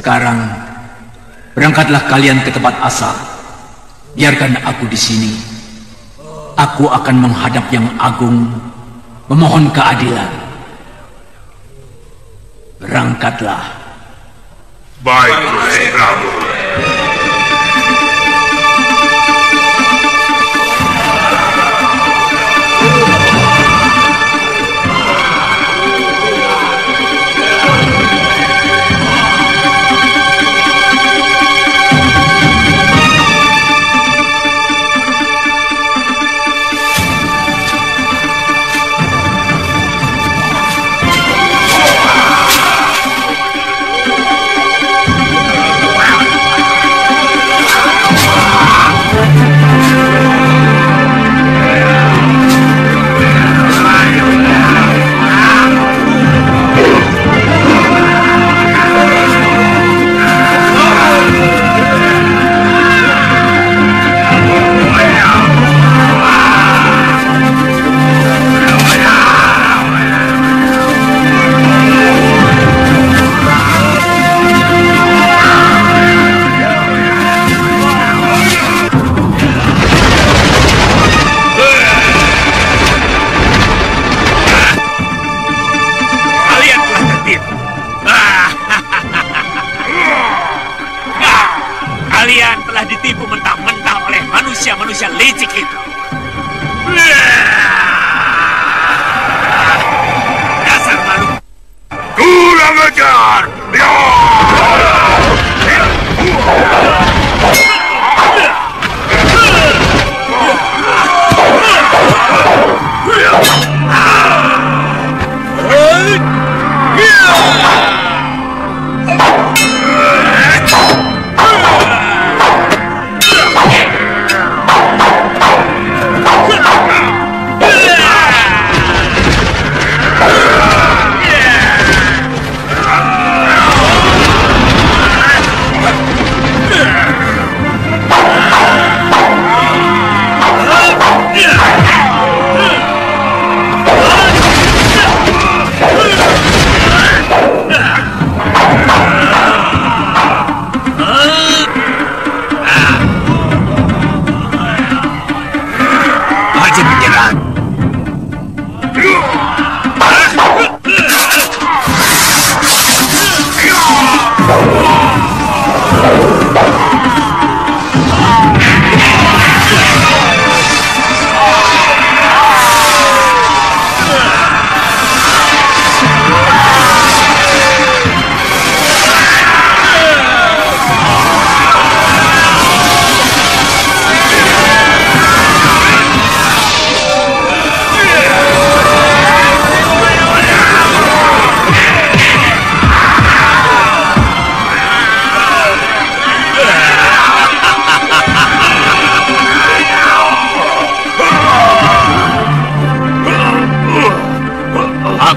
Sekarang berangkatlah kalian ke tempat asal. Biarkan aku di sini. Aku akan menghadap Yang Agung, memohon keadilan. Berangkatlah. Baik, Gusti Prabu. Manusia licik itu. Dasar malu. Kurang ajar.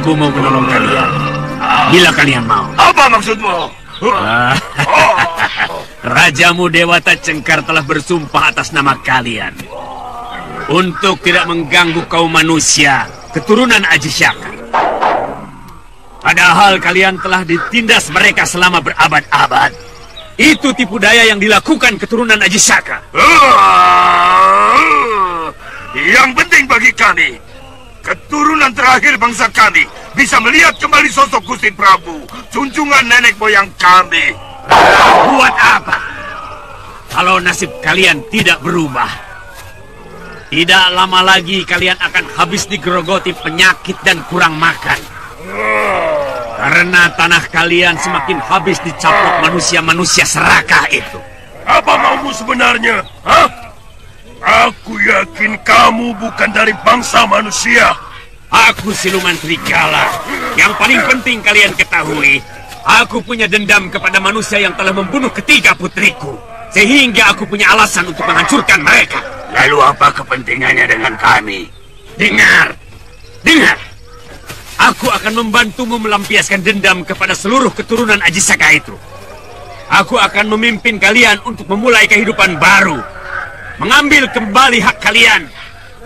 Aku mau menolong kalian. Bila kalian mau. Apa maksudmu? Rajamu Dewata Cengkar telah bersumpah atas nama kalian untuk tidak mengganggu kaum manusia keturunan Aji Syaka. Padahal kalian telah ditindas mereka selama berabad-abad. Itu tipu daya yang dilakukan keturunan Aji Syaka. Yang penting bagi kami, keturunan terakhir bangsa kami bisa melihat kembali sosok Gusti Prabu, junjungan nenek moyang kami. Buat apa? Kalau nasib kalian tidak berubah, tidak lama lagi kalian akan habis digerogoti penyakit dan kurang makan. Karena tanah kalian semakin habis dicaplok manusia-manusia serakah itu. Apa maumu sebenarnya? Hah? Aku yakin kamu bukan dari bangsa manusia. Aku siluman serigala. Yang paling penting kalian ketahui, aku punya dendam kepada manusia yang telah membunuh ketiga putriku. Sehingga aku punya alasan untuk menghancurkan mereka. Lalu apa kepentingannya dengan kami? Dengar. Aku akan membantumu melampiaskan dendam kepada seluruh keturunan Ajisaka itu. Aku akan memimpin kalian untuk memulai kehidupan baru. Mengambil kembali hak kalian.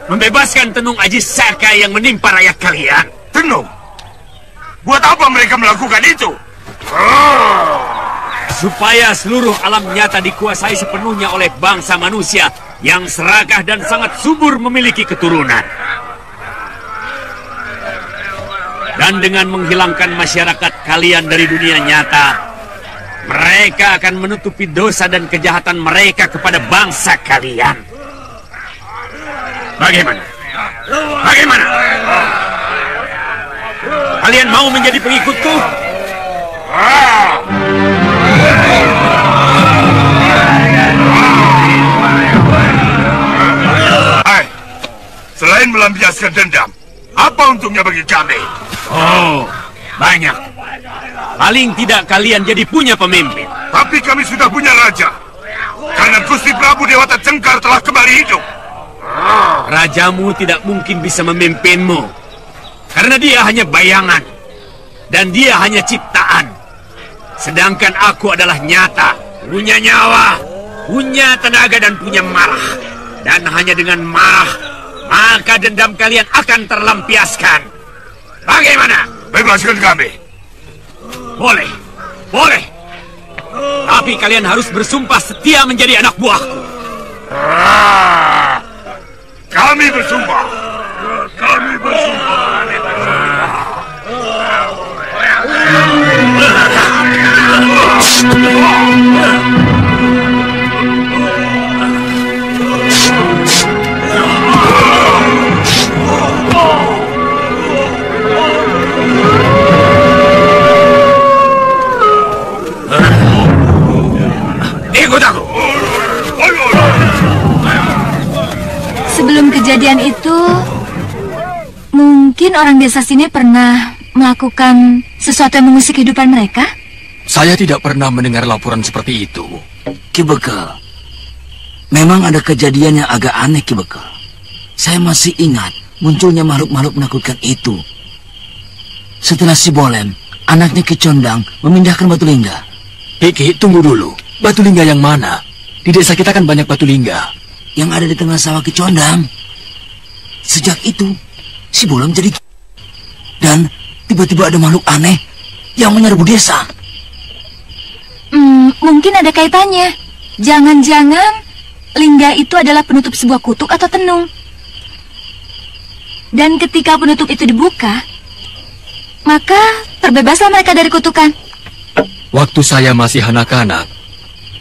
Membebaskan tenung Ajisaka yang menimpa rakyat kalian. Tenung? Buat apa mereka melakukan itu? Supaya seluruh alam nyata dikuasai sepenuhnya oleh bangsa manusia yang serakah dan sangat subur memiliki keturunan. Dan dengan menghilangkan masyarakat kalian dari dunia nyata, mereka akan menutupi dosa dan kejahatan mereka kepada bangsa kalian. Bagaimana? Bagaimana? Kalian mau menjadi pengikutku? Hai, selain melampiaskan dendam, apa untungnya bagi kami? Oh, banyak. Paling tidak kalian jadi punya pemimpin. Tapi kami sudah punya raja. Karena Gusti Prabu Dewata Cengkar telah kembali hidup. Rajamu tidak mungkin bisa memimpinmu. Karena dia hanya bayangan. Dan dia hanya ciptaan. Sedangkan aku adalah nyata. Punya nyawa. Punya tenaga dan punya marah. Dan hanya dengan marah, maka dendam kalian akan terlampiaskan. Bagaimana? Bebaskan kami. Boleh. Boleh. Tapi kalian harus bersumpah setia menjadi anak buahku. Kami bersumpah. Kami bersumpah. Ikut aku. Sebelum kejadian itu, mungkin orang desa sini pernah melakukan sesuatu yang mengusik kehidupan mereka? Saya tidak pernah mendengar laporan seperti itu. Ki Bekel, memang ada kejadian yang agak aneh, Ki Bekel. Saya masih ingat munculnya makhluk-makhluk menakutkan itu. Setelah si Bolem, anaknya Ki Condang, memindahkan batu lingga. Ki, tunggu dulu. Batu lingga yang mana? Di desa kita kan banyak batu lingga. Yang ada di tengah sawah Ki Condang. Sejak itu, si Bolem jadi dan tiba-tiba ada makhluk aneh yang menyerbu desa. Mungkin ada kaitannya. Jangan-jangan lingga itu adalah penutup sebuah kutub atau tenung. Dan ketika penutup itu dibuka, maka terbebaslah mereka dari kutukan. Waktu saya masih anak-anak,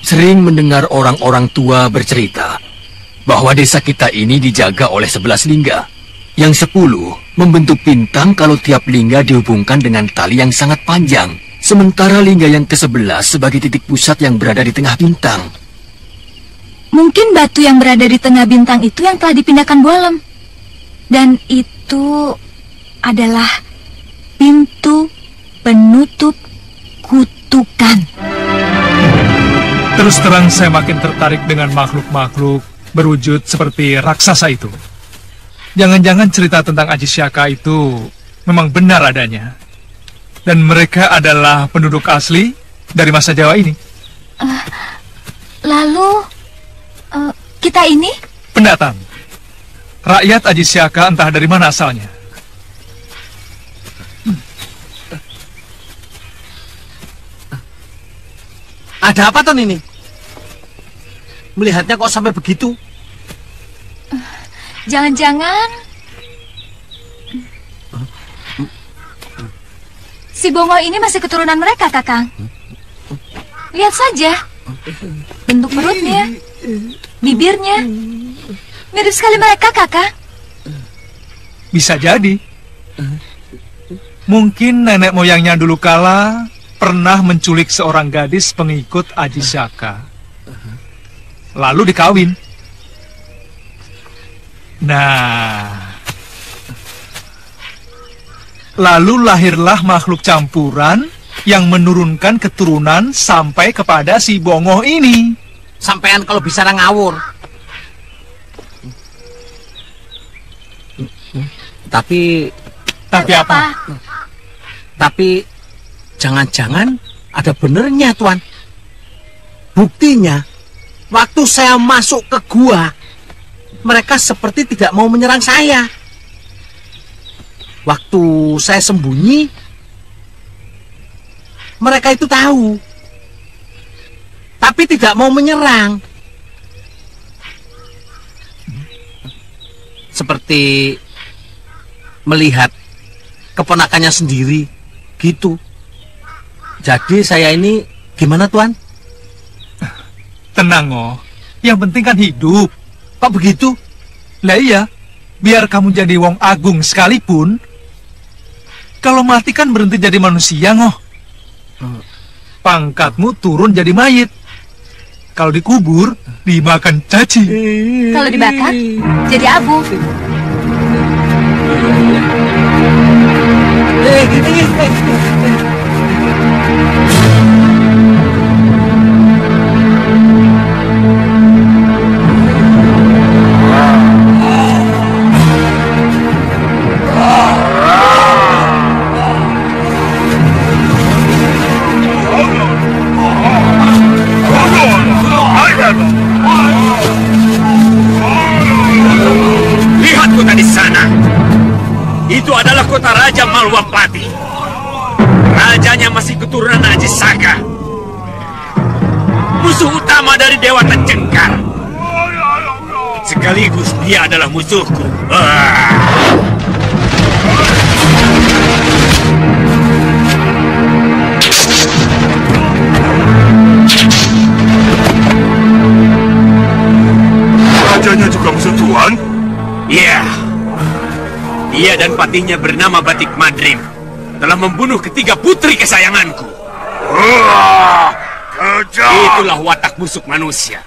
sering mendengar orang-orang tua bercerita bahwa desa kita ini dijaga oleh 11 lingga. Yang 10 membentuk bintang kalau tiap lingga dihubungkan dengan tali yang sangat panjang. Sementara lingga yang ke-11 sebagai titik pusat yang berada di tengah bintang. Mungkin batu yang berada di tengah bintang itu yang telah dipindahkan Bolem. Dan itu adalah pintu penutup kutukan. Terus terang saya makin tertarik dengan makhluk-makhluk berwujud seperti raksasa itu. Jangan-jangan cerita tentang Ajisaka itu memang benar adanya. Dan mereka adalah penduduk asli dari masa Jawa ini. Lalu, kita ini? Pendatang. Rakyat Ajisaka entah dari mana asalnya. Ada apa Ton ini? Melihatnya kok sampai begitu? Jangan-jangan si Bongo ini masih keturunan mereka, Kakang. Lihat saja. Bentuk perutnya, bibirnya. Mirip sekali mereka, Kakang. Bisa jadi. Mungkin nenek moyangnya dulu kala pernah menculik seorang gadis pengikut Ajisaka. Lalu dikawin. Nah, lalu lahirlah makhluk campuran yang menurunkan keturunan sampai kepada si Bongo ini. Sampean kalau bisa ngawur. Tapi Tapi apa? Tapi jangan-jangan ada benernya, Tuan. Buktinya, waktu saya masuk ke gua, mereka seperti tidak mau menyerang saya. Waktu saya sembunyi, mereka itu tahu, tapi tidak mau menyerang. Seperti melihat keponakannya sendiri, gitu. Jadi saya ini gimana, Tuan? Tenang, Oh. Yang penting kan hidup. Kok begitu? Lah iya, biar kamu jadi wong agung sekalipun, kalau mati kan berhenti jadi manusia, Ngoh. Pangkatmu turun jadi mayit. Kalau dikubur, dimakan caci. Kalau dibakar, jadi abu. Lihat kota di sana. Itu adalah kota Raja Malwapati. Rajanya masih keturunan Ajisaka, musuh utama dari Dewa Cengkar. Sekaligus dia adalah musuhku. Rajanya juga musuh Tuan? Iya. Dia dan patinya bernama Batik Madrim telah membunuh ketiga putri kesayanganku. Kejam! Itulah watak busuk manusia.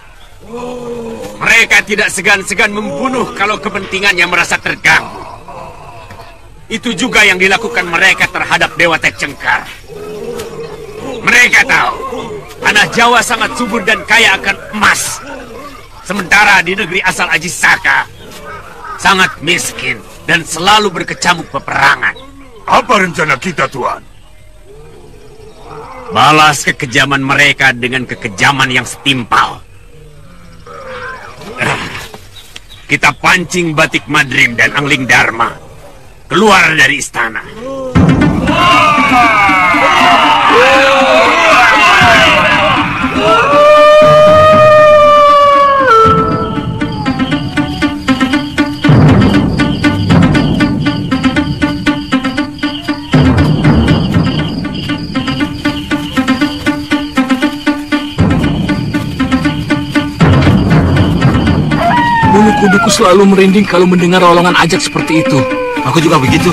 Mereka tidak segan-segan membunuh kalau kepentingannya merasa terganggu. Itu juga yang dilakukan mereka terhadap Dewa Cengkar. Mereka tahu tanah Jawa sangat subur dan kaya akan emas. Sementara di negeri asal Ajisaka sangat miskin dan selalu berkecamuk peperangan. Apa rencana kita, Tuan? Balas kekejaman mereka dengan kekejaman yang setimpal. Kita pancing Batik Madrim dan Angling Dharma keluar dari istana. Bulu kuduku selalu merinding kalau mendengar rolongan ajak seperti itu. Aku juga begitu.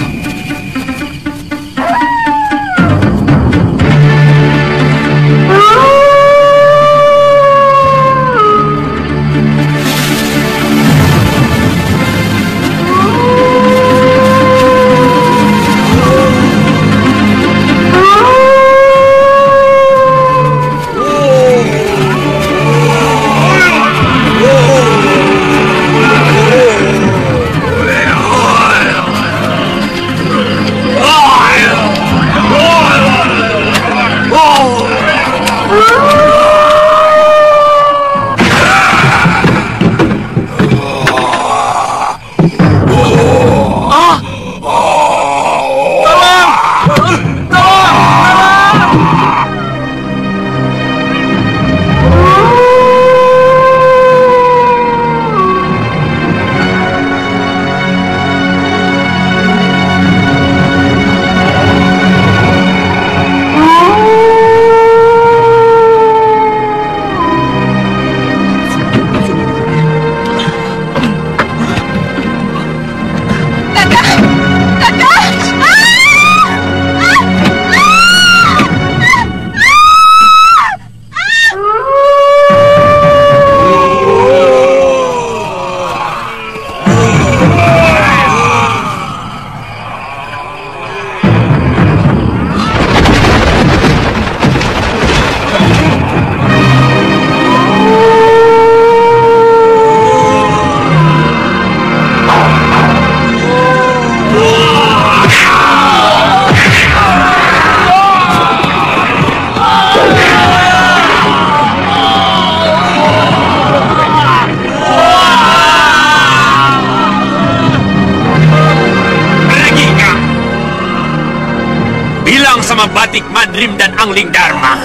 bersama Batik Madrim dan Angling Dharma.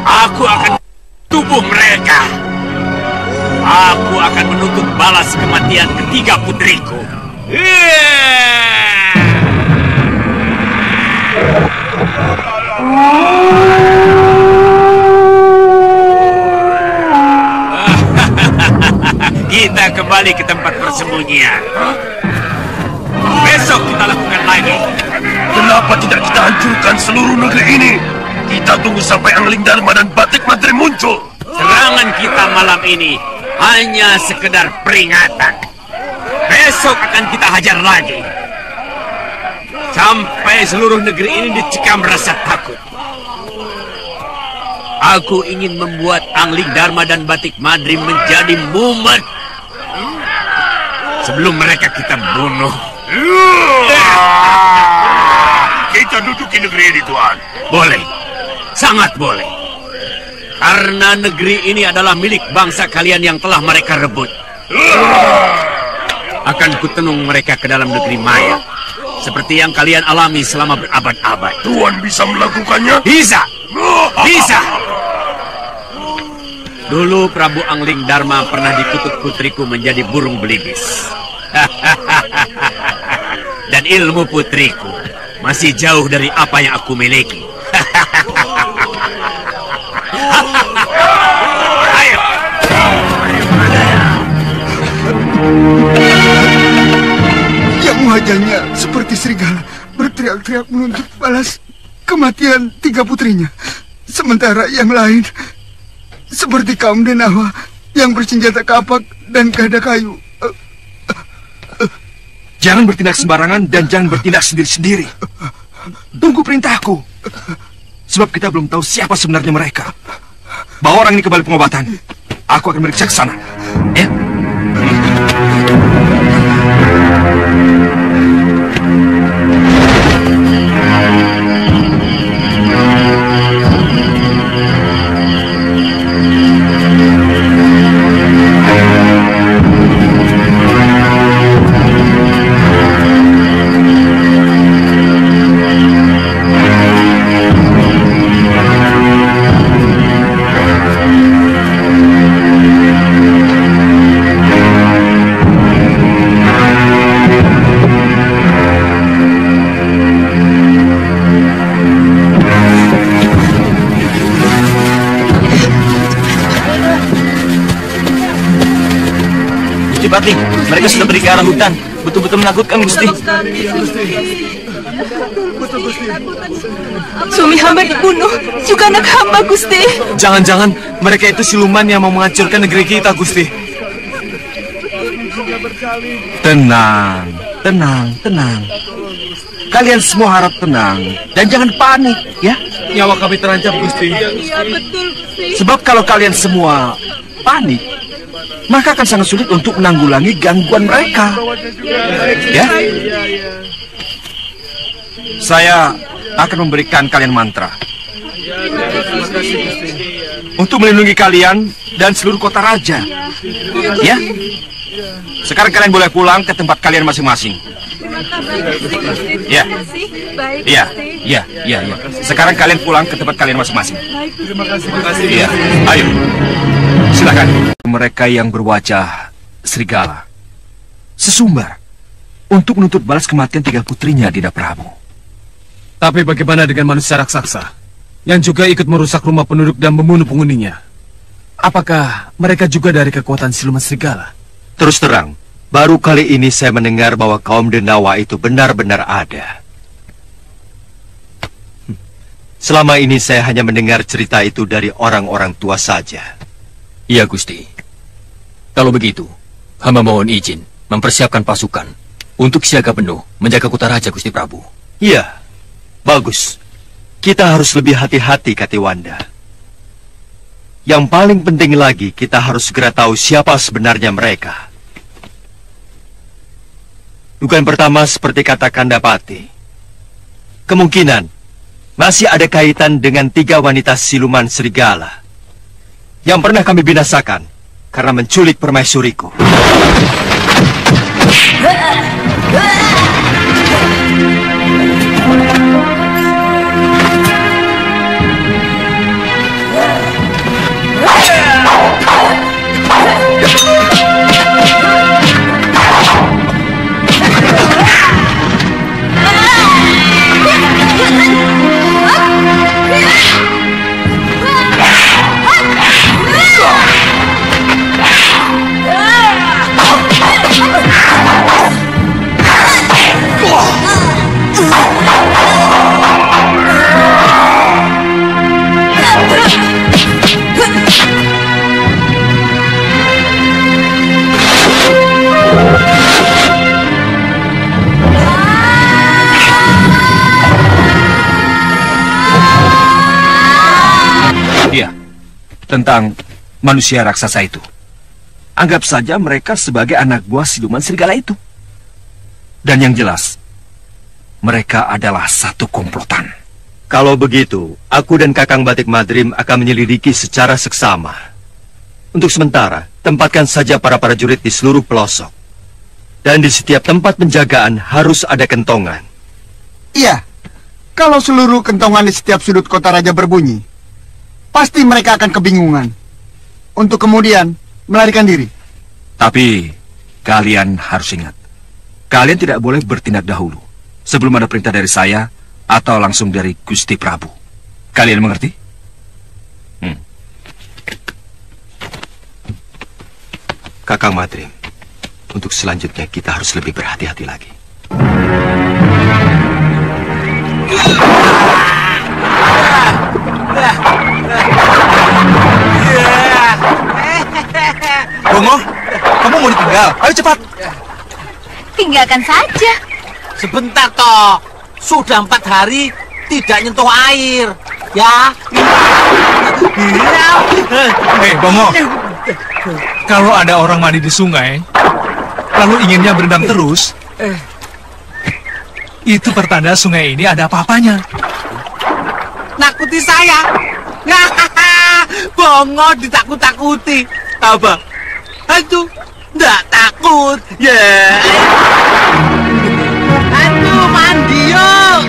Aku akan tubuh mereka. Aku akan menuntut balas kematian ketiga putriku. Kita kembali ke tempat persembunyian. Besok kita lakukan lagi. Kenapa tidak kita hancurkan seluruh negeri ini? Kita tunggu sampai Angling Dharma dan Batik Madrim muncul. Serangan kita malam ini hanya sekedar peringatan. Besok akan kita hajar lagi. Sampai seluruh negeri ini dicekam rasa takut. Aku ingin membuat Angling Dharma dan Batik Madrim menjadi mumet. Sebelum mereka kita bunuh. Kita duduki negeri ini, Tuan. Boleh. Sangat boleh. Karena negeri ini adalah milik bangsa kalian yang telah mereka rebut. Akan kutenung mereka ke dalam negeri maya. Seperti yang kalian alami selama berabad-abad. Tuan bisa melakukannya? Bisa. Bisa. Dulu Prabu Angling Dharma pernah dikutuk putriku menjadi burung belibis. Dan ilmu putriku masih jauh dari apa yang aku miliki. Ayo. Yang wajahnya seperti serigala berteriak-teriak menuntut balas kematian tiga putrinya. Sementara yang lain seperti kaum Denawa yang bersenjata kapak dan gada kayu. Jangan bertindak sembarangan dan jangan bertindak sendiri-sendiri. Tunggu perintahku. Sebab kita belum tahu siapa sebenarnya mereka. Bawa orang ini ke balai pengobatan. Aku akan meriksa ke sana. Ya. Batik, mereka sudah pergi ke arah hutan. Betul-betul menakutkan, Gusti. Suami hamba dibunuh, juga anak hamba, Gusti. Jangan-jangan mereka itu siluman yang mau menghancurkan negeri kita, Gusti. Tenang, tenang, tenang. Kalian semua harap tenang dan jangan panik, ya. Nyawa kami terancam, Gusti. Iya, betul, Gusti. Sebab kalau kalian semua panik, maka akan sangat sulit untuk menanggulangi gangguan mereka. Ya? Saya akan memberikan kalian mantra untuk melindungi kalian dan seluruh kota raja. Ya? Sekarang kalian boleh pulang ke tempat kalian masing-masing. Ya. Iya, iya, iya, iya. Sekarang kalian pulang ke tempat kalian masing-masing. Terima kasih. Iya. Ayo. Silakan. Mereka yang berwajah serigala sesumbar untuk menuntut balas kematian tiga putrinya, Dinda Prabu. Tapi bagaimana dengan manusia raksasa yang juga ikut merusak rumah penduduk dan membunuh penghuninya? Apakah mereka juga dari kekuatan siluman serigala? Terus terang, baru kali ini saya mendengar bahwa kaum Denawa itu benar-benar ada. Selama ini saya hanya mendengar cerita itu dari orang-orang tua saja. Iya, Gusti. Kalau begitu, hamba mohon izin mempersiapkan pasukan untuk siaga penuh menjaga kota raja, Gusti Prabu. Iya, bagus. Kita harus lebih hati-hati, Katiwanda. Yang paling penting lagi, kita harus segera tahu siapa sebenarnya mereka. Dugaan pertama seperti kata Kandapati. Kemungkinan masih ada kaitan dengan tiga wanita siluman serigala yang pernah kami binasakan karena menculik permaisuriku. Iya, tentang manusia raksasa itu. Anggap saja mereka sebagai anak buah siluman serigala itu. Dan yang jelas, mereka adalah satu komplotan. Kalau begitu, aku dan Kakang Batik Madrim akan menyelidiki secara seksama. Untuk sementara, tempatkan saja para prajurit di seluruh pelosok. Dan di setiap tempat penjagaan harus ada kentongan. Iya, kalau seluruh kentongan di setiap sudut kota raja berbunyi, pasti mereka akan kebingungan untuk kemudian melarikan diri. Tapi kalian harus ingat, kalian tidak boleh bertindak dahulu sebelum ada perintah dari saya atau langsung dari Gusti Prabu. Kalian mengerti? Kakang Madrim, untuk selanjutnya kita harus lebih berhati-hati lagi. Bongo, kamu mau ditinggal? Ayo cepat. Tinggalkan saja. Sebentar toh. Sudah 4 hari tidak nyentuh air. Ya. Hei, Bongo. Kalau ada orang mandi di sungai, lalu inginnya berendam terus, itu pertanda sungai ini ada apa-apanya. Nakuti saya. Bongo ditakut-takuti. Apa? Aduh, nggak takut. Ya. Aduh, mandi yuk.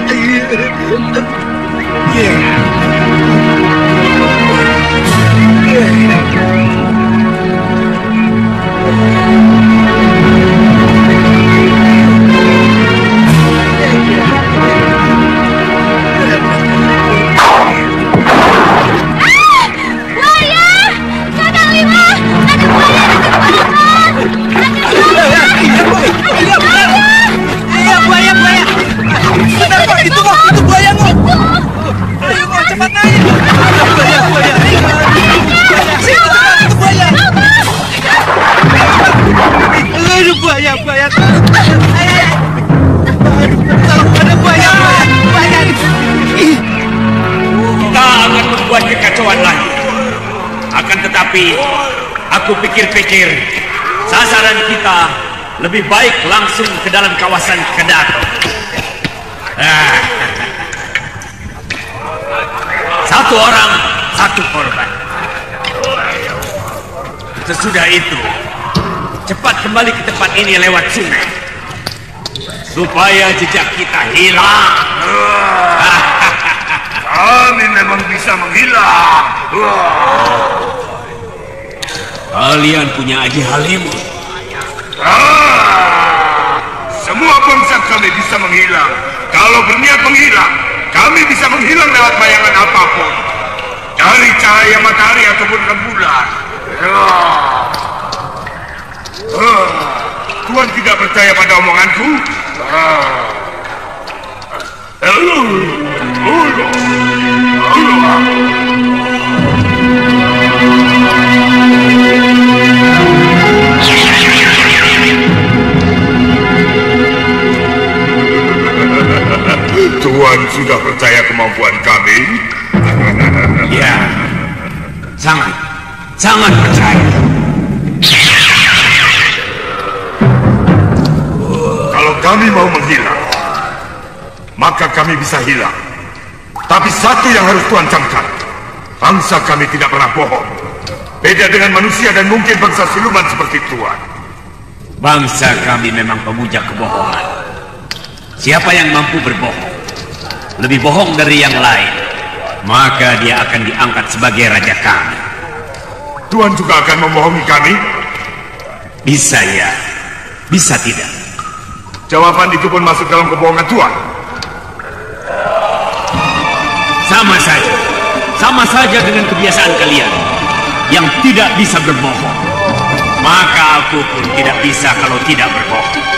Kita akan membuat kekacauan lagi. Akan tetapi, aku pikir-pikir sasaran kita lebih baik langsung ke dalam kawasan Kedaton. Satu orang, satu korban. Sesudah itu, cepat kembali ke tempat ini lewat sungai, supaya jejak kita hilang. Kami memang bisa menghilang. Kalian punya Aji Halimun. Semua bangsa kami bisa menghilang. Kalau berniat menghilang, kami bisa menghilang lewat bayangan apapun, dari cahaya matahari ataupun rembulan. Tuan tidak percaya pada omonganku? Tuan sudah percaya kemampuan kami? Ya, sangat percaya. Kalau kami mau menghilang, maka kami bisa hilang. Tapi satu yang harus Tuan camkan, bangsa kami tidak pernah bohong. Beda dengan manusia dan mungkin bangsa siluman seperti Tuan. Bangsa kami memang pemuja kebohongan. Siapa yang mampu berbohong, lebih bohong dari yang lain, maka dia akan diangkat sebagai raja kami. Tuan juga akan membohongi kami? Bisa ya, bisa tidak. Jawaban itu pun masuk dalam kebohongan Tuan. Sama saja dengan kebiasaan kalian yang tidak bisa berbohong. Maka aku pun tidak bisa kalau tidak berbohong.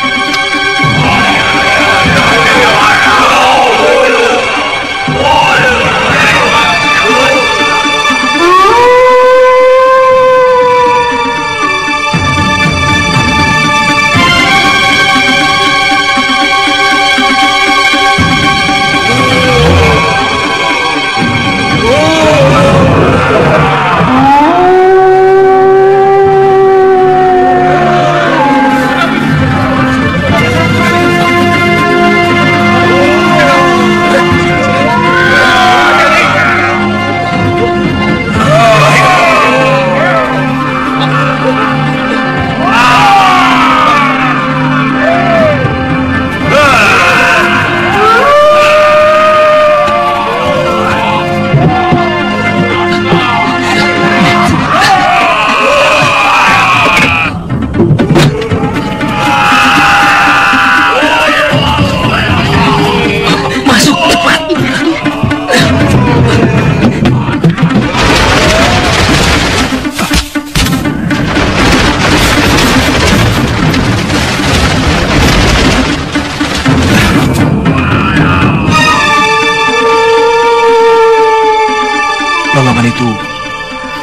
Pertolongan itu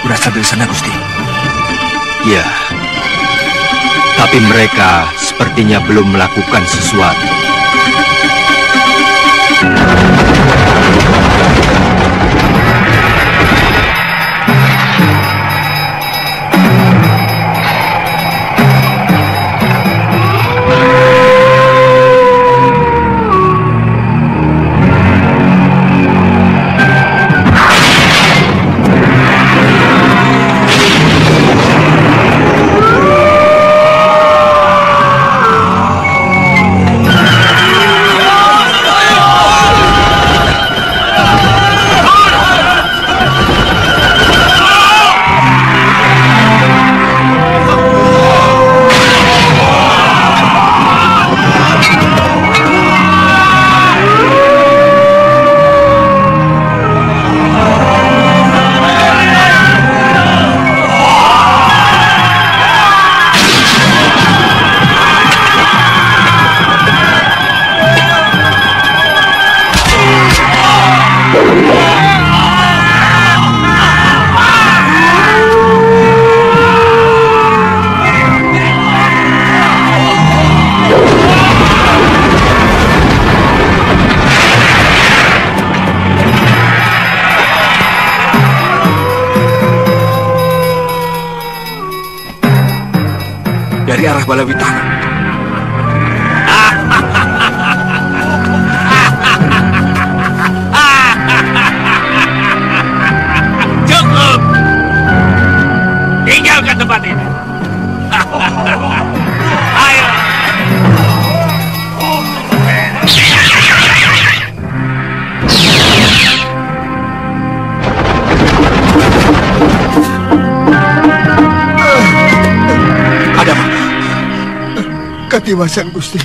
berasal dari sana, Gusti. Ya, tapi mereka sepertinya belum melakukan sesuatu. Dari arah Balawitana. Cukup! Tinggalkan tempat ini. Ayo! Katiwasan, Gusti.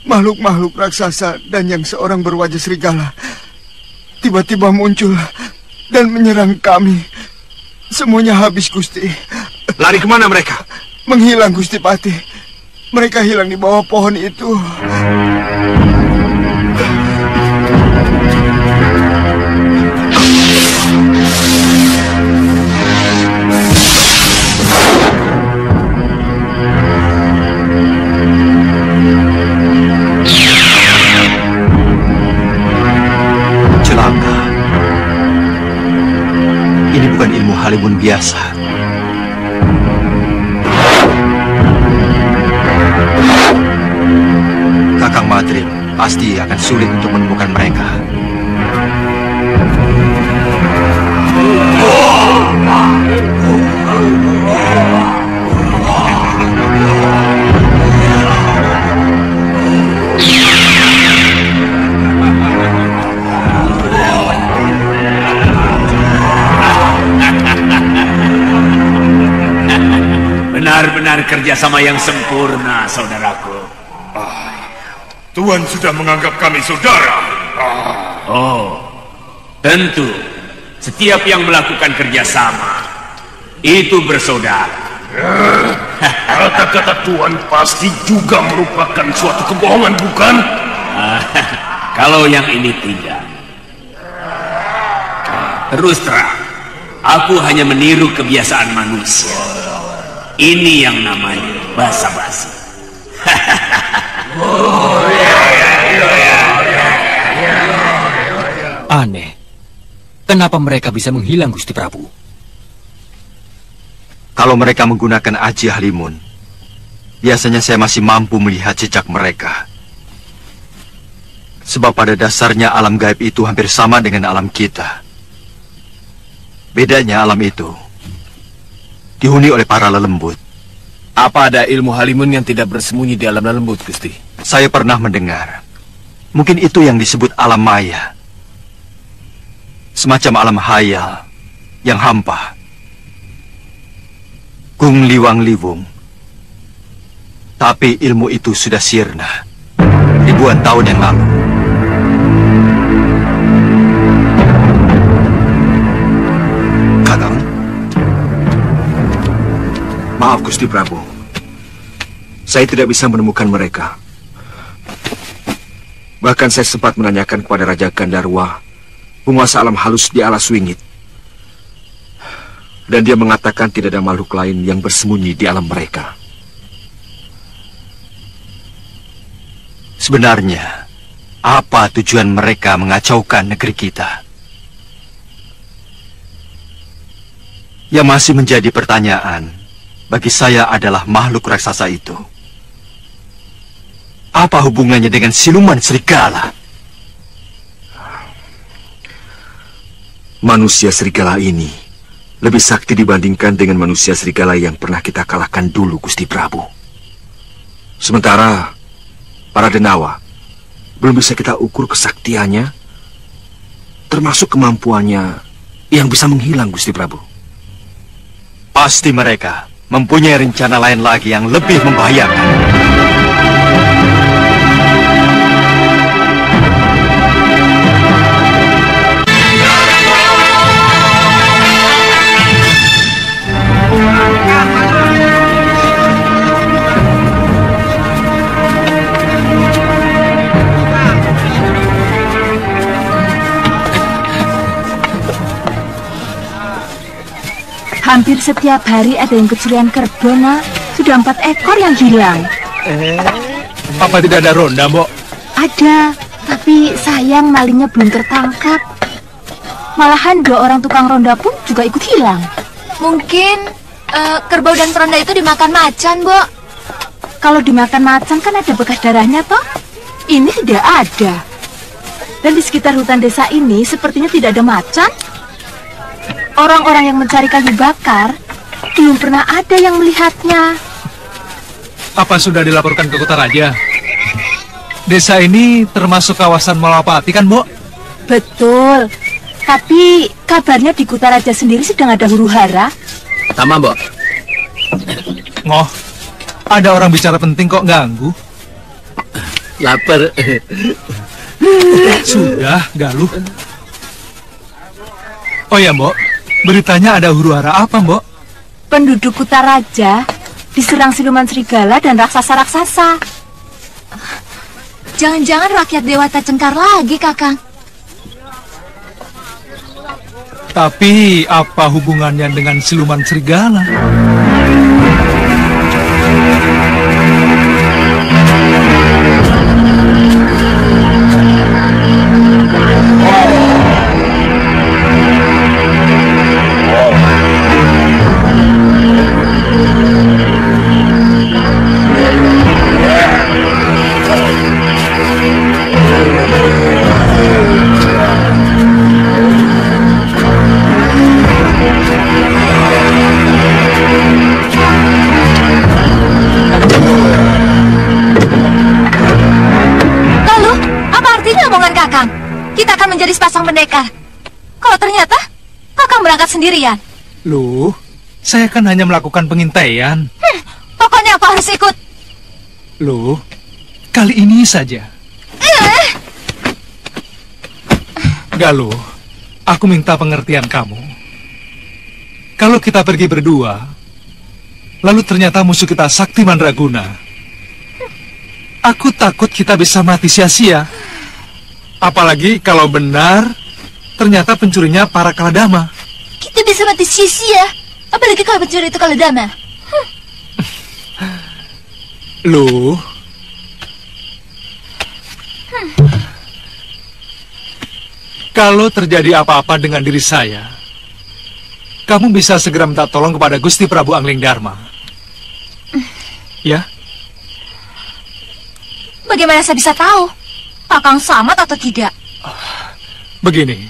Makhluk-makhluk raksasa dan yang seorang berwajah serigala tiba-tiba muncul dan menyerang kami. Semuanya habis, Gusti. Lari kemana mereka? Menghilang, Gusti Patih. Mereka hilang di bawah pohon itu. Ini bukan ilmu Halimun biasa. Kakang Madrim pasti akan sulit untuk menemukan mereka. Benar-benar kerjasama yang sempurna, saudaraku. Tuan sudah menganggap kami saudara. Oh, tentu. Setiap yang melakukan kerjasama itu bersaudara. Kata-kata Tuan pasti juga merupakan suatu kebohongan, bukan? Kalau yang ini tidak. Terus terang, aku hanya meniru kebiasaan manusia. Ini yang namanya basa-basi. Aneh. Kenapa mereka bisa menghilang, Gusti Prabu? Kalau mereka menggunakan aji Halimun, biasanya saya masih mampu melihat jejak mereka. Sebab pada dasarnya alam gaib itu hampir sama dengan alam kita. Bedanya alam itu dihuni oleh para lelembut. Apa ada ilmu Halimun yang tidak bersembunyi di alam lelembut, Gusti? Saya pernah mendengar. Mungkin itu yang disebut alam maya. Semacam alam hayal yang hampa. Gung Liwang Liwung. Tapi ilmu itu sudah sirna ribuan tahun yang lalu. Kakang. Maaf, Gusti Prabu. Saya tidak bisa menemukan mereka. Bahkan saya sempat menanyakan kepada Raja Gandarwa, penguasa alam halus di Alas Wingit, Dan dia mengatakan tidak ada makhluk lain yang bersembunyi di alam mereka. Sebenarnya, apa tujuan mereka mengacaukan negeri kita? Yang masih menjadi pertanyaan bagi saya adalah makhluk raksasa itu. Apa hubungannya dengan siluman serigala? Manusia serigala ini lebih sakti dibandingkan dengan manusia serigala yang pernah kita kalahkan dulu, Gusti Prabu. Sementara para denawa belum bisa kita ukur kesaktiannya, termasuk kemampuannya yang bisa menghilang, Gusti Prabu. Pasti mereka mempunyai rencana lain lagi yang lebih membahayakan. Hampir setiap hari ada yang kecurian kerbau, Nak. Sudah 4 ekor yang hilang. Apa tidak ada ronda, Mbok? Ada, tapi sayang malingnya belum tertangkap. Malahan 2 orang tukang ronda pun juga ikut hilang. Mungkin kerbau dan ronda itu dimakan macan, Mbok. Kalau dimakan macan kan ada bekas darahnya, toh? Ini tidak ada. Dan di sekitar hutan desa ini sepertinya tidak ada macan. Orang-orang yang mencari kayu bakar belum pernah ada yang melihatnya. Apa sudah dilaporkan ke Kota Raja? Desa ini termasuk kawasan Malapati kan, Mbok? Betul. Tapi kabarnya di Kota Raja sendiri sedang ada huru-hara. Sama, Mbok. Ngoh, ada orang bicara penting kok ganggu? Lapar. Sudah, Galuh. Oh ya, Mbok. Beritanya ada huru-hara apa, Mbok? Penduduk Kota Raja diserang siluman serigala dan raksasa-raksasa. Jangan-jangan rakyat Dewata Cengkar lagi, Kakang. Tapi apa hubungannya dengan siluman serigala? Kita akan menjadi sepasang pendekar. Kalau ternyata Kakang berangkat sendirian. Loh, saya kan hanya melakukan pengintaian. Pokoknya aku harus ikut. Loh, kali ini saja. Galuh, aku minta pengertian kamu. Kalau kita pergi berdua, lalu ternyata musuh kita Sakti Mandraguna, aku takut kita bisa mati sia-sia. Apalagi kalau benar ternyata pencurinya para Kaladama. Kita bisa mati sia-sia. Apalagi kalau pencuri itu Kaladama. Loh, kalau terjadi apa-apa dengan diri saya, kamu bisa segera minta tolong kepada Gusti Prabu Angling Dharma. Ya? Bagaimana saya bisa tahu Kakang selamat atau tidak? Begini,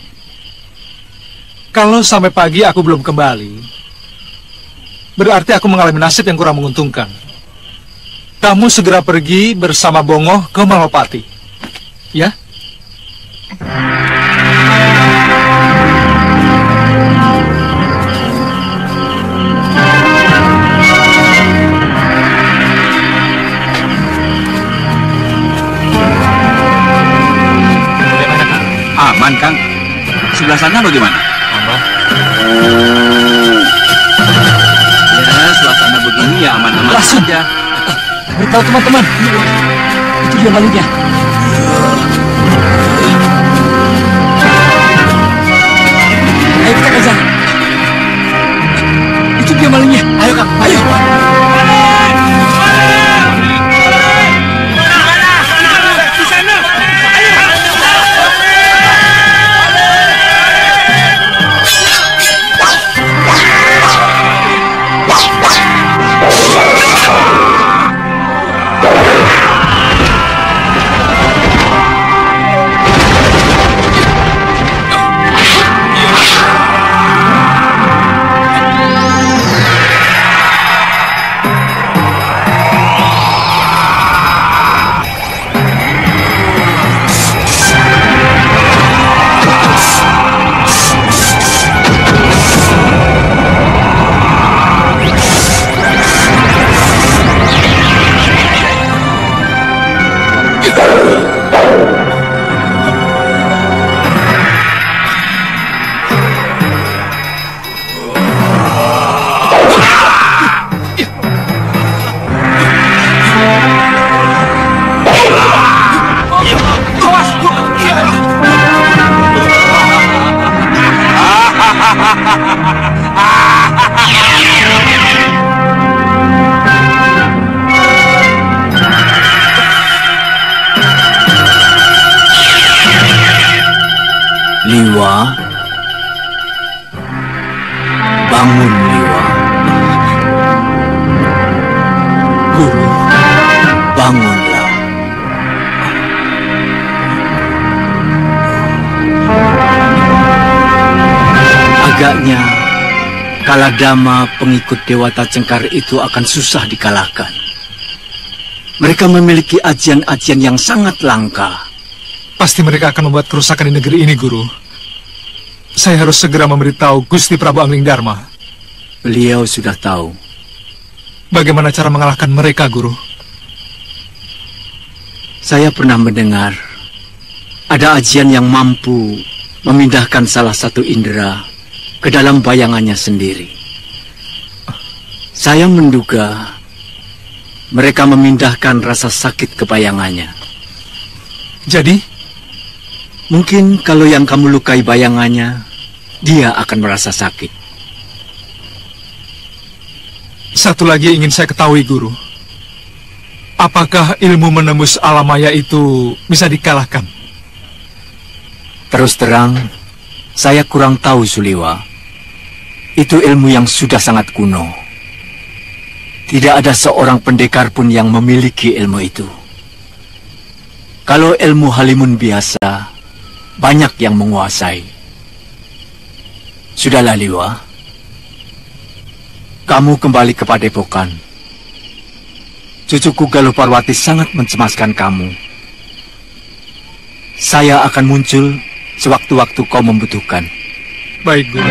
kalau sampai pagi aku belum kembali, berarti aku mengalami nasib yang kurang menguntungkan. Kamu segera pergi bersama Bongoh ke Malapati, ya? Aman, Kang. Sebelah sana bagaimana? Aman. Ya, suasana begini ya aman-aman saja. Beritahu teman-teman. Itu dia malingnya. Ayo kita kejar. Bangun, Liwa. Guru, bangunlah. Agaknya Kaladama, pengikut Dewata Cengkar itu akan susah dikalahkan. Mereka memiliki ajian-ajian yang sangat langka. Pasti mereka akan membuat kerusakan di negeri ini, Guru. Saya harus segera memberitahu Gusti Prabu Anglingdarma. Beliau sudah tahu. Bagaimana cara mengalahkan mereka, Guru? Saya pernah mendengar ada ajian yang mampu memindahkan salah satu indera ke dalam bayangannya sendiri. Saya menduga mereka memindahkan rasa sakit ke bayangannya. Jadi? Mungkin kalau yang kamu lukai bayangannya, dia akan merasa sakit. Satu lagi ingin saya ketahui, Guru. Apakah ilmu menembus alam maya itu bisa dikalahkan? Terus terang, saya kurang tahu, Suliwa. Itu ilmu yang sudah sangat kuno. Tidak ada seorang pendekar pun yang memiliki ilmu itu. Kalau ilmu halimun biasa, banyak yang menguasai. Sudahlah, Liwa. Kamu kembali ke Padepokan. Cucuku Galuh Parwati sangat mencemaskan kamu. Saya akan muncul sewaktu-waktu kau membutuhkan. Baik, Guru.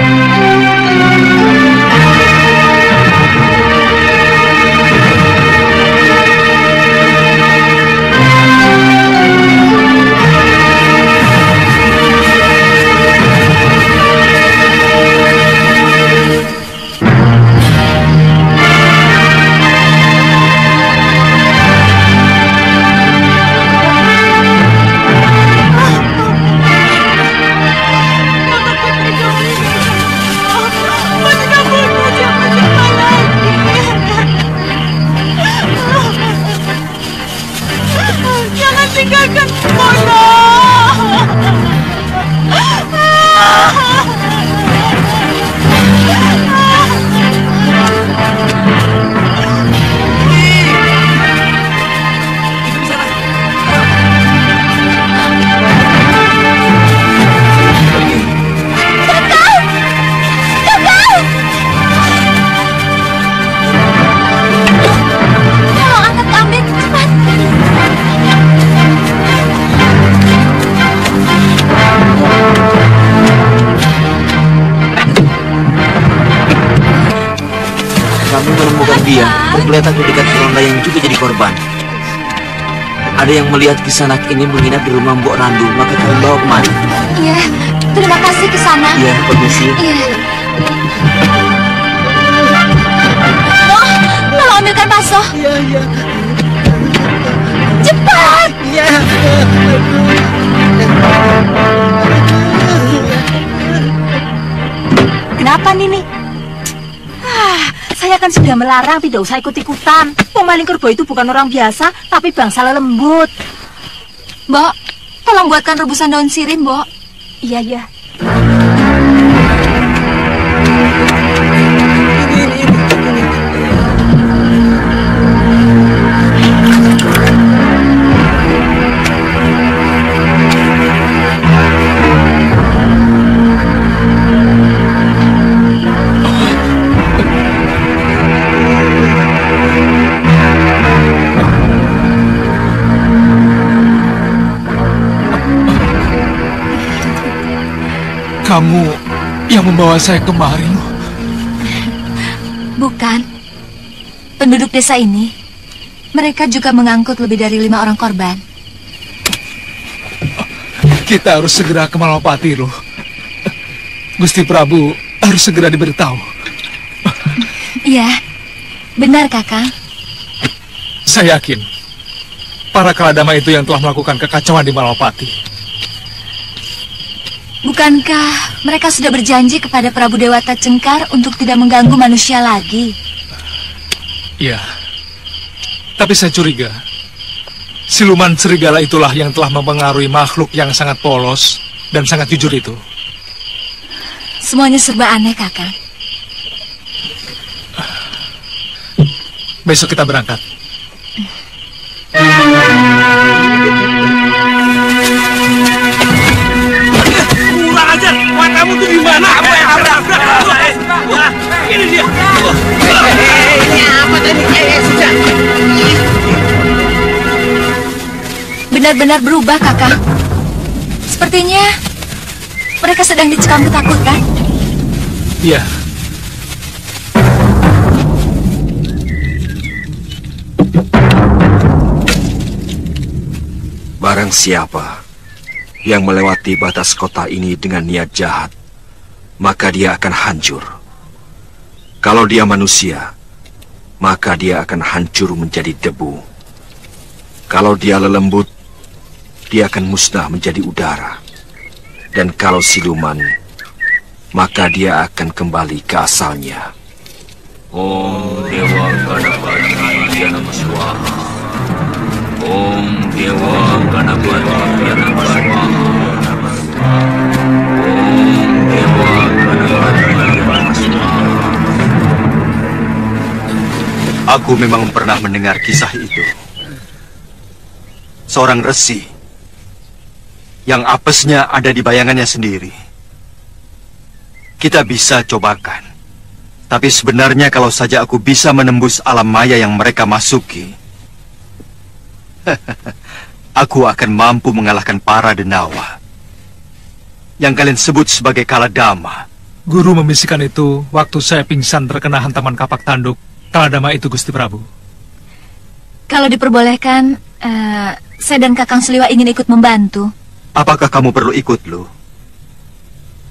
Tergeletak di dekat Ronda yang juga jadi korban. Ada yang melihat Kisanak ini menginap di rumah Mbok Randu, maka kami bawa kemari. Iya, terima kasih Kisanak. Iya, permisi. Iya. Oh, tolong ambilkan bakso. Iya, iya. Cepat. Iya. Kenapa, Nini? Saya kan sudah melarang tidak usah ikut-ikutan. Pemaling kerbau itu bukan orang biasa, tapi bangsa lembut. Mbok, tolong buatkan rebusan daun sirih, Mbok. Iya, iya. Kamu yang membawa saya kemari, loh. Bukan. Penduduk desa ini, mereka juga mengangkut lebih dari 5 orang korban. Kita harus segera ke Malapati, loh. Gusti Prabu harus segera diberitahu. Iya, benar, Kakang. Saya yakin para Kaladama itu yang telah melakukan kekacauan di Malapati. Bukankah mereka sudah berjanji kepada Prabu Dewata Cengkar untuk tidak mengganggu manusia lagi? Iya. Tapi saya curiga, siluman serigala itulah yang telah mempengaruhi makhluk yang sangat polos dan sangat jujur itu. Semuanya serba aneh, Kakang. besok kita berangkat. Kurang ajar, matamu tuh di mana? Ini dia. Ini apa tadi? Sudah. Benar-benar berubah, Kakang. Sepertinya mereka sedang dicekam ketakutan. Iya. Barang siapa yang melewati batas kota ini dengan niat jahat, maka dia akan hancur. Kalau dia manusia, maka dia akan hancur menjadi debu. Kalau dia lelembut, dia akan musnah menjadi udara. Dan kalau siluman, maka dia akan kembali ke asalnya. Om Dewa Ganapati Yanama Swaha. Om Dewa Ganapati Yanama Swaha. Om Dewa Ganapati Yanama Swaha. Aku memang pernah mendengar kisah itu. Seorang resi yang apesnya ada di bayangannya sendiri. Kita bisa cobakan. Tapi sebenarnya kalau saja aku bisa menembus alam maya yang mereka masuki, aku akan mampu mengalahkan para denawa yang kalian sebut sebagai Kaladama. Guru membisikkan itu waktu saya pingsan terkena hantaman kapak tanduk Kaladama itu, Gusti Prabu. Kalau diperbolehkan, saya dan Kakang Seliwa ingin ikut membantu. Apakah kamu perlu ikut, Lu?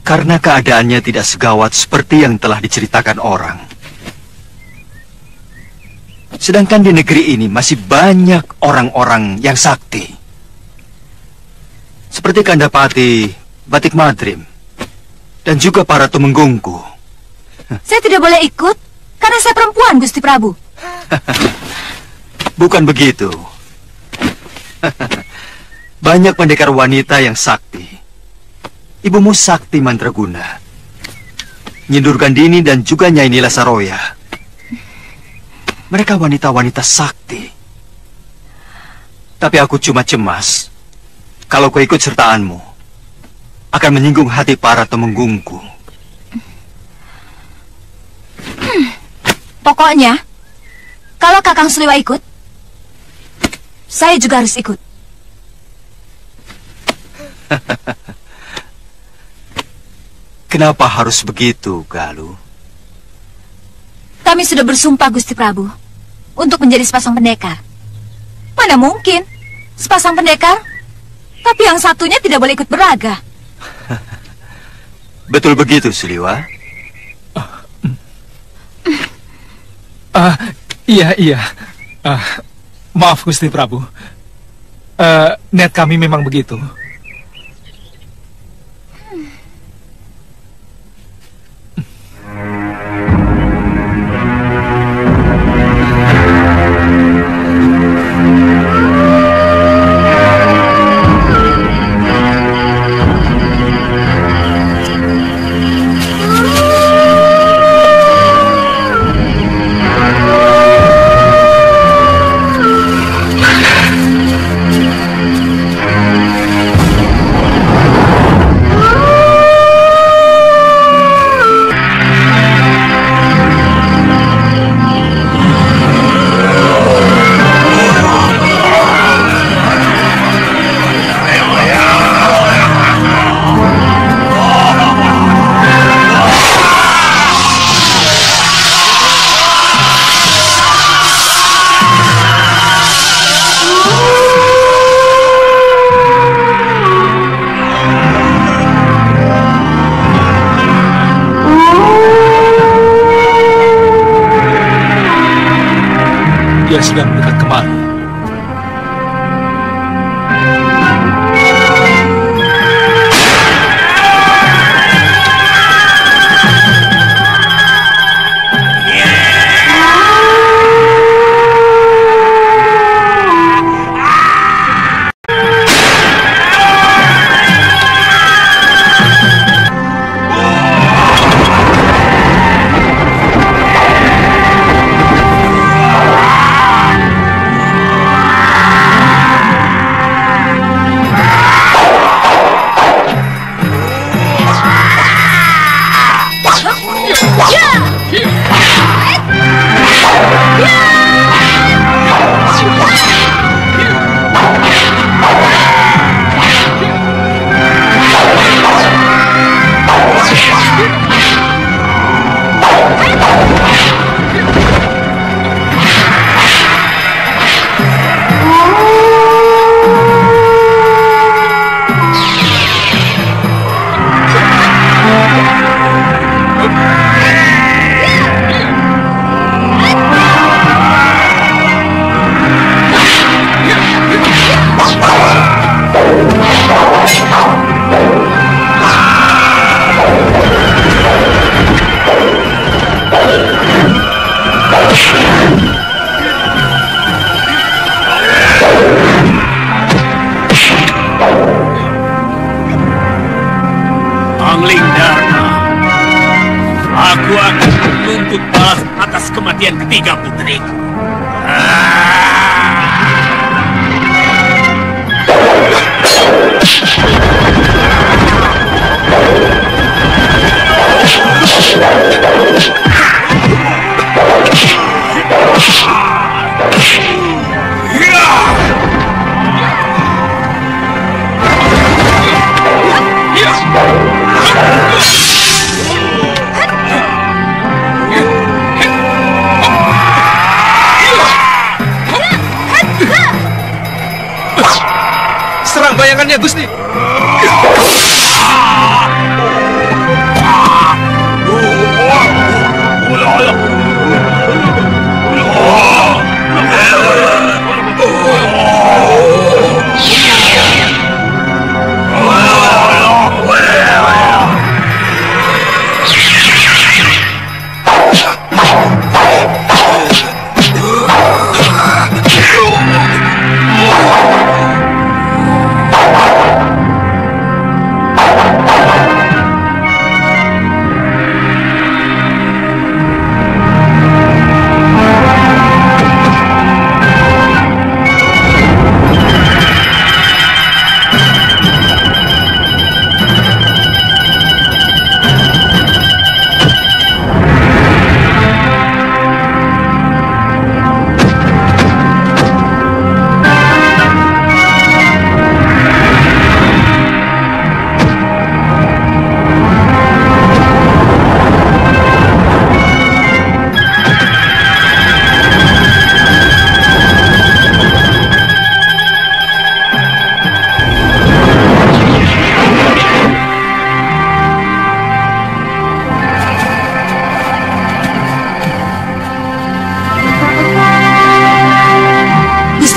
Karena keadaannya tidak segawat seperti yang telah diceritakan orang. Sedangkan di negeri ini masih banyak orang-orang yang sakti. Seperti Kandapati, Batik Madrim, dan juga para Tumenggungku. Saya tidak boleh ikut, karena saya perempuan, Gusti Prabu. Bukan begitu. Banyak pendekar wanita yang sakti. Ibumu Sakti Mandraguna, Nyi Durgandini, dan juga Nyai Nila Saroya. Mereka wanita-wanita sakti. Tapi aku cuma cemas kalau keikut sertaanmu akan menyinggung hati para temenggungku. Pokoknya, kalau Kakang Seliwa ikut, saya juga harus ikut. Kenapa harus begitu, Galuh? Kami sudah bersumpah, Gusti Prabu, untuk menjadi sepasang pendekar. Mana mungkin sepasang pendekar, tapi yang satunya tidak boleh ikut beraga. Betul begitu, Seliwa? Iya. Maaf, Gusti Prabu. Niat kami memang begitu. Dia sedang mendekat kemari. Aku akan menuntut balas atas kematian ketiga putriku. Serang bayangannya, Gusti.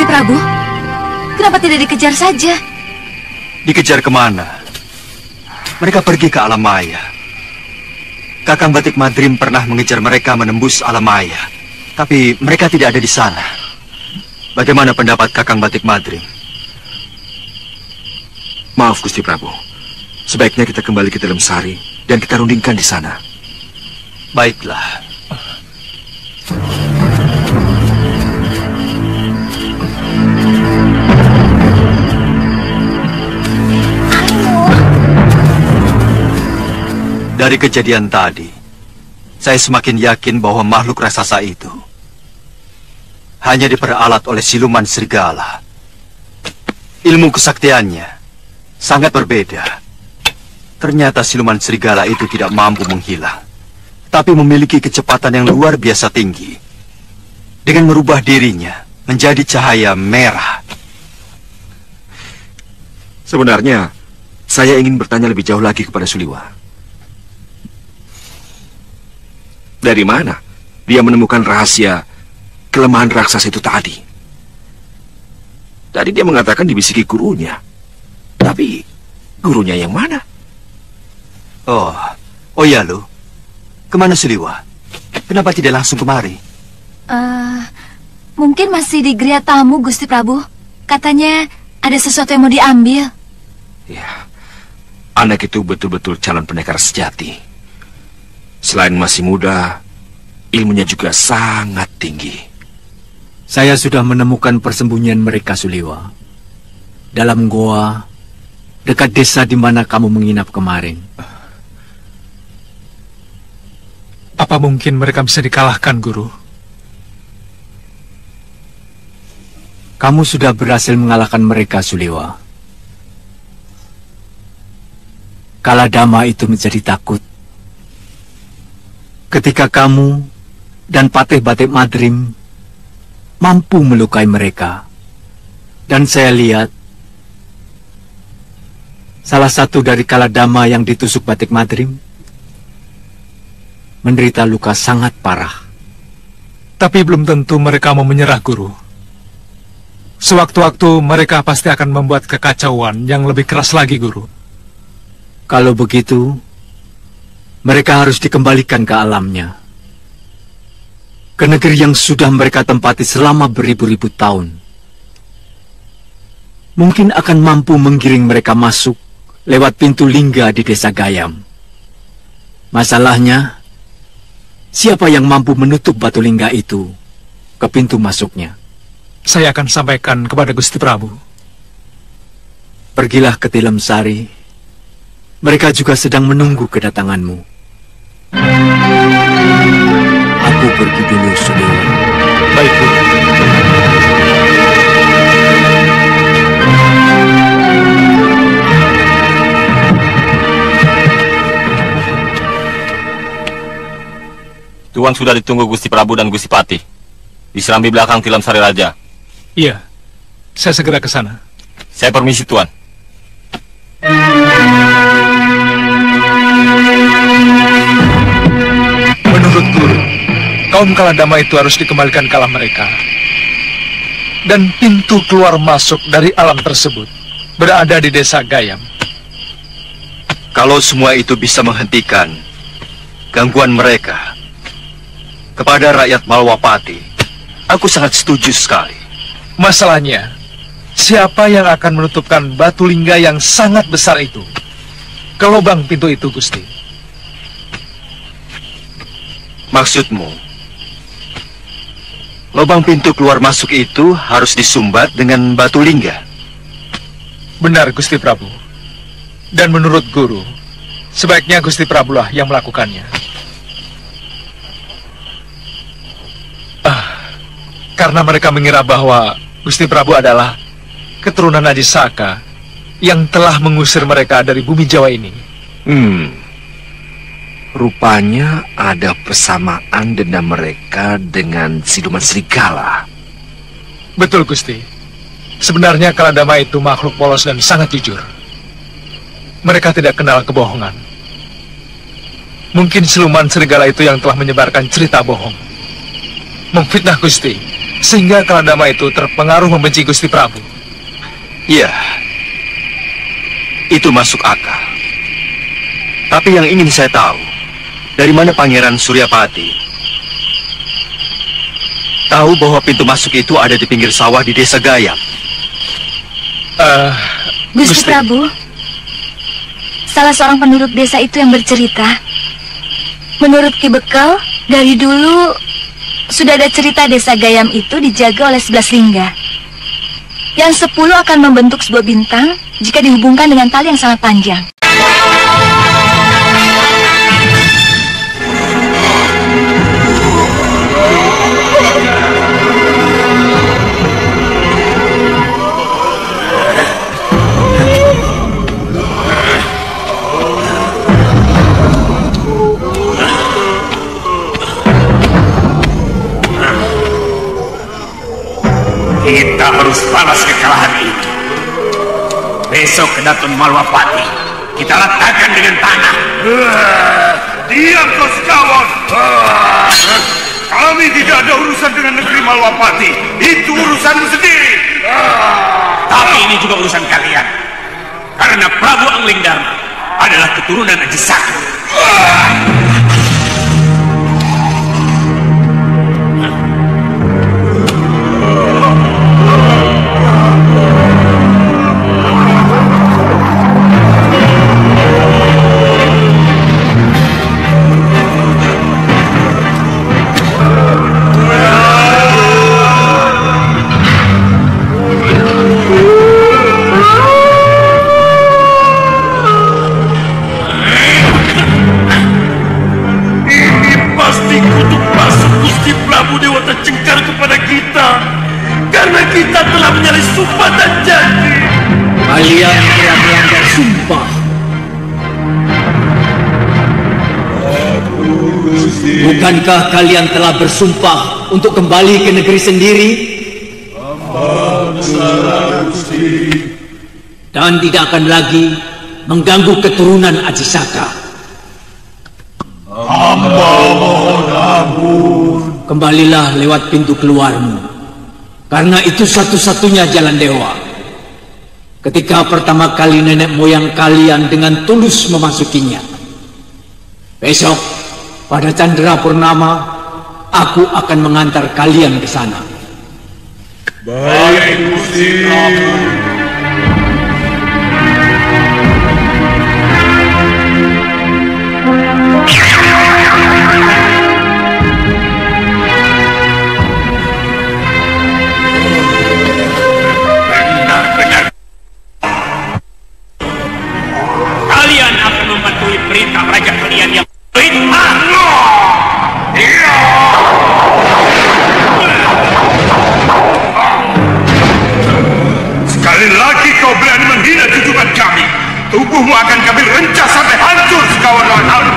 Prabu, kenapa tidak dikejar saja? Dikejar kemana? Mereka pergi ke alam maya. Kakang Batik Madrim pernah mengejar mereka menembus alam maya, tapi mereka tidak ada di sana. Bagaimana pendapat Kakang Batik Madrim? Maaf, Gusti Prabu. Sebaiknya kita kembali ke dalam sari dan kita rundingkan di sana. Baiklah. Dari kejadian tadi, saya semakin yakin bahwa makhluk raksasa itu hanya diperalat oleh siluman serigala. Ilmu kesaktiannya sangat berbeda. Ternyata siluman serigala itu tidak mampu menghilang, tapi memiliki kecepatan yang luar biasa tinggi dengan merubah dirinya menjadi cahaya merah. Sebenarnya, saya ingin bertanya lebih jauh lagi kepada Suliwa. Dari mana dia menemukan rahasia kelemahan raksasa itu tadi? Tadi dia mengatakan dibisiki gurunya. Tapi gurunya yang mana? Oh ya lo. Kemana Suliwa? Kenapa tidak langsung kemari? Mungkin masih di geria tamu, Gusti Prabu. Katanya ada sesuatu yang mau diambil. Ya, anak itu betul-betul calon pendekar sejati. Selain masih muda, ilmunya juga sangat tinggi. Saya sudah menemukan persembunyian mereka, Suliwa. Dalam goa, dekat desa di mana kamu menginap kemarin. Apa mungkin mereka bisa dikalahkan, Guru? Kamu sudah berhasil mengalahkan mereka, Suliwa. Kaladama itu menjadi takut ketika kamu dan Patih Batik Madrim mampu melukai mereka. Dan saya lihat salah satu dari Kaladama yang ditusuk Batik Madrim menderita luka sangat parah. Tapi belum tentu mereka mau menyerah, Guru. Sewaktu-waktu mereka pasti akan membuat kekacauan yang lebih keras lagi, Guru. Kalau begitu, mereka harus dikembalikan ke alamnya, ke negeri yang sudah mereka tempati selama beribu-ribu tahun. Mungkin akan mampu menggiring mereka masuk lewat pintu lingga di desa Gayam. Masalahnya, siapa yang mampu menutup batu lingga itu ke pintu masuknya? Saya akan sampaikan kepada Gusti Prabu. Pergilah ke Tilem Sari. Mereka juga sedang menunggu kedatanganmu. Aku pergi dulu, Sudewa. Baik, Bu. Tuan sudah ditunggu Gusti Prabu dan Gusti Patih di serambi belakang Tilem Sari Raja. Iya, saya segera ke sana. Saya permisi, Tuan. Menurut Guru, kaum Kaladama itu harus dikembalikan ke alam mereka. Dan pintu keluar masuk dari alam tersebut berada di desa Gayam. Kalau semua itu bisa menghentikan gangguan mereka kepada rakyat Malwapati, aku sangat setuju sekali. Masalahnya, siapa yang akan menutupkan batu lingga yang sangat besar itu ke lubang pintu itu, Gusti? Maksudmu, lubang pintu keluar masuk itu harus disumbat dengan batu lingga? Benar, Gusti Prabu. Dan menurut Guru, sebaiknya Gusti Prabu lah yang melakukannya. Karena mereka mengira bahwa Gusti Prabu adalah keturunan Aji Saka yang telah mengusir mereka dari bumi Jawa ini. Rupanya ada persamaan dendam mereka dengan siluman serigala. Betul, Gusti. Sebenarnya Kaladama itu makhluk polos dan sangat jujur. Mereka tidak kenal kebohongan. Mungkin siluman serigala itu yang telah menyebarkan cerita bohong, memfitnah Gusti, sehingga Kaladama itu terpengaruh membenci Gusti Prabu. Iya, itu masuk akal. Tapi yang ingin saya tahu, dari mana Pangeran Suryapati tahu bahwa pintu masuk itu ada di pinggir sawah di desa Gayam? Gusti Prabu, salah seorang penduduk desa itu yang bercerita. Menurut Ki Bekal, dari dulu sudah ada cerita desa Gayam itu dijaga oleh 11 lingga. Yang 10 akan membentuk sebuah bintang jika dihubungkan dengan tali yang sangat panjang. Kita harus balas kekalahan itu. Besok ke Datun Malwapati, kita ratakan dengan tanah. Diam kau sekawan. Kami tidak ada urusan dengan negeri Malwapati. Itu urusanmu sendiri. Tapi ini juga urusan kalian. Karena Prabu Anglingdarma adalah keturunan Aji Saka. Kalian telah melanggar sumpah. Bukankah kalian telah bersumpah untuk kembali ke negeri sendiri? Dan tidak akan lagi mengganggu keturunan Aji Saka. Hamba mohon ampun. Kembalilah lewat pintu keluarmu, karena itu satu-satunya jalan dewa. Ketika pertama kali nenek moyang kalian dengan tulus memasukinya. Besok, pada Candra Purnama, aku akan mengantar kalian ke sana. Baik, Gusti Prabu. Selagi kau berani menghina junjungan kami, tubuhmu akan kami rencah sampai hancur sekawan lawan.